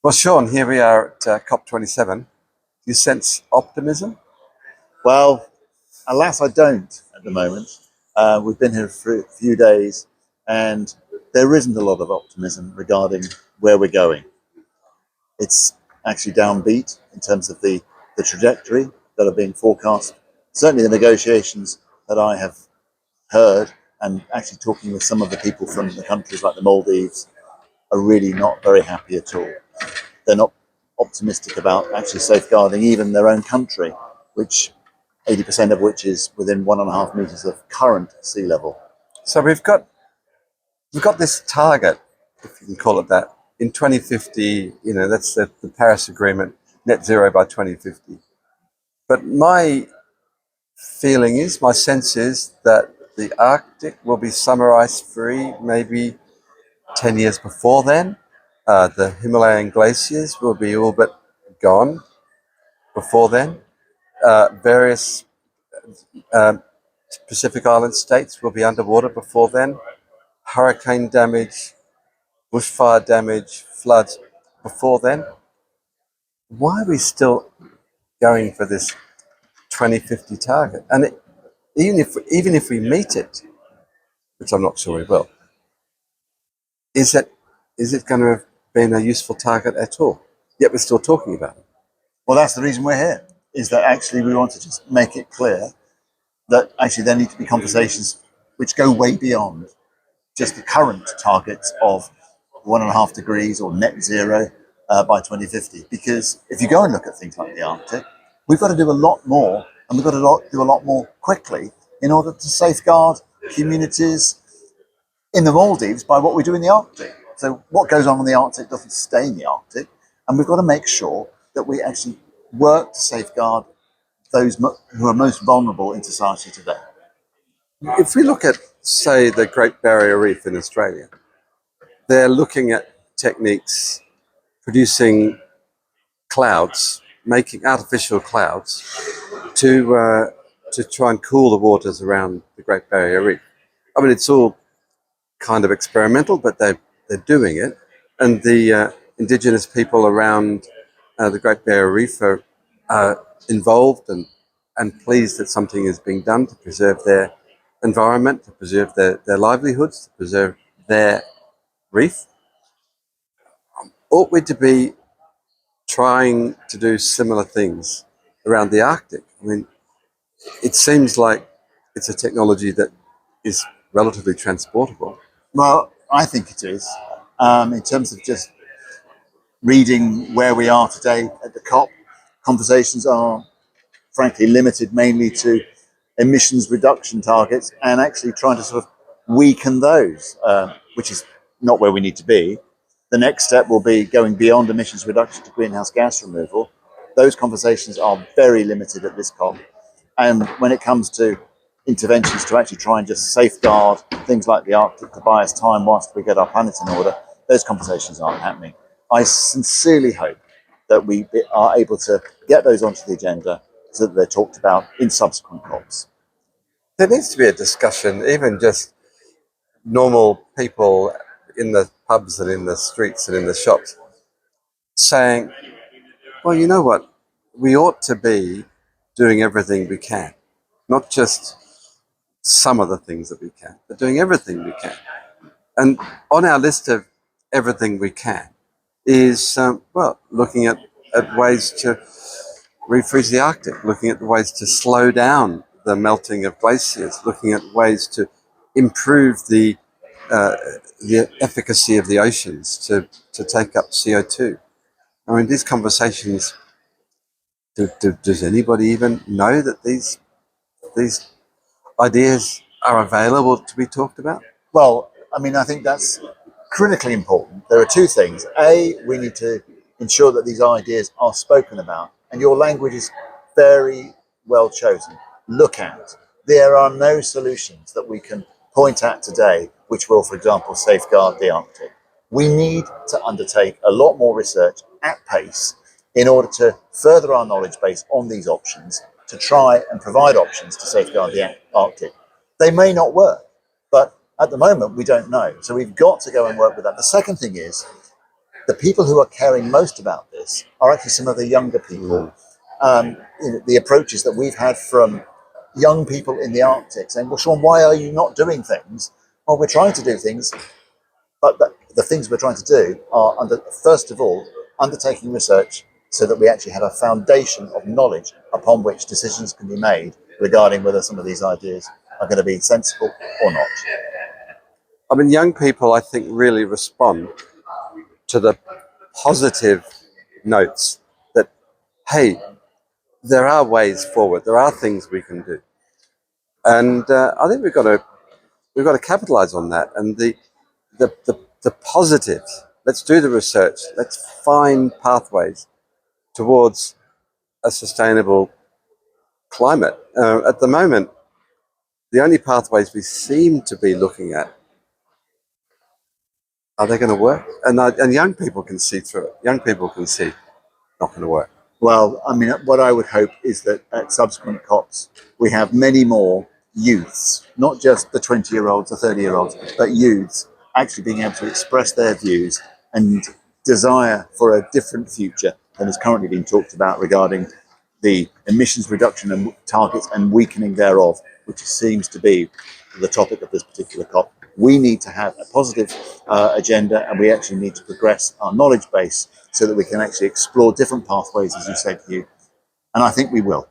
Well, Shaun, here we are at COP27. Do you sense optimism? Well, alas, I don't at the moment. We've been here for a few days, and there isn't a lot of optimism regarding where we're going. It's actually downbeat in terms of the trajectory that are being forecast. Certainly, the negotiations that I have heard, and actually talking with some of the people from the countries like the Maldives, are really not very happy at all. They're not optimistic about actually safeguarding even their own country, which 80% of which is within 1.5 meters of current sea level. So we've got this target, if you can call it that, in 2050. That's the Paris Agreement, net zero by 2050. But my sense is that the Arctic will be summer ice free maybe 10 years before then. The Himalayan glaciers will be all but gone before then. Various Pacific Island states will be underwater before then. Hurricane damage, bushfire damage, floods before then. Why are we still going for this 2050 target? And even if we meet it, which I'm not sure we will, is it going to have been a useful target at all? Yet we're still talking about it. Well, that's the reason we're here, is that actually we want to just make it clear that actually there need to be conversations which go way beyond just the current targets of 1.5 degrees or net zero by 2050. Because if you go and look at things like the Arctic, we've got to do a lot more, and we've got to do a lot more quickly in order to safeguard communities in the Maldives by what we do in the Arctic. So what goes on in the Arctic doesn't stay in the Arctic, and we've got to make sure that we actually work to safeguard those who are most vulnerable in society today. If we look at, say, the Great Barrier Reef in Australia, they're looking at techniques producing clouds, making artificial clouds to try and cool the waters around the Great Barrier Reef. I mean, it's all kind of experimental, but they're doing it, and the indigenous people around the Great Barrier Reef are involved and pleased that something is being done to preserve their environment, to preserve their livelihoods, to preserve their reef. Ought we to be trying to do similar things around the Arctic? I mean, it seems like it's a technology that is relatively transportable. Well, I think it is. In terms of just reading where we are today at the COP, conversations are frankly limited mainly to emissions reduction targets and actually trying to sort of weaken those, which is not where we need to be. The next step will be going beyond emissions reduction to greenhouse gas removal. Those conversations are very limited at this COP. And when it comes to interventions to actually try and just safeguard things like the Arctic to buy us time whilst we get our planet in order, those conversations aren't happening. I sincerely hope that we are able to get those onto the agenda so that they're talked about in subsequent COPs. There needs to be a discussion, even just normal people in the pubs and in the streets and in the shops, saying, well, you know what, we ought to be doing everything we can, not just some of the things that we can, but doing everything we can. And on our list of everything we can is, looking at ways to refreeze the Arctic, looking at ways to slow down the melting of glaciers, looking at ways to improve the efficacy of the oceans to take up CO2. I mean, these conversations, does anybody even know that these ideas are available to be talked about? Well, I mean, I think that's critically important. There are two things. A, we need to ensure that these ideas are spoken about, and your language is very well chosen. Look at. There are no solutions that we can point at today which will, for example, safeguard the Arctic. We need to undertake a lot more research at pace in order to further our knowledge base on these options, to try and provide options to safeguard the Arctic. They may not work, but at the moment we don't know. So we've got to go and work with that. The second thing is, the people who are caring most about this are actually some of the younger people. The approaches that we've had from young people in the Arctic saying, well, Shaun, why are you not doing things? Well, we're trying to do things, but the things we're trying to do are, first of all, undertaking research so that we actually have a foundation of knowledge upon which decisions can be made regarding whether some of these ideas are going to be sensible or not. I mean, young people, I think, really respond to the positive notes that, hey, there are ways forward. There are things we can do, and I think we've got to capitalize on that. And the positives. Let's do the research. Let's find pathways towards a sustainable climate. At the moment, the only pathways we seem to be looking at, are they going to work? And young people can see through it. Young people can see not going to work. Well, I mean, what I would hope is that at subsequent COPs, we have many more youths, not just the 20-year-olds or 30-year-olds, but youths actually being able to express their views and desire for a different future than is currently being talked about regarding the emissions reduction and targets and weakening thereof, which seems to be the topic of this particular COP. We need to have a positive agenda, and we actually need to progress our knowledge base so that we can actually explore different pathways, as you said, Hugh. And I think we will.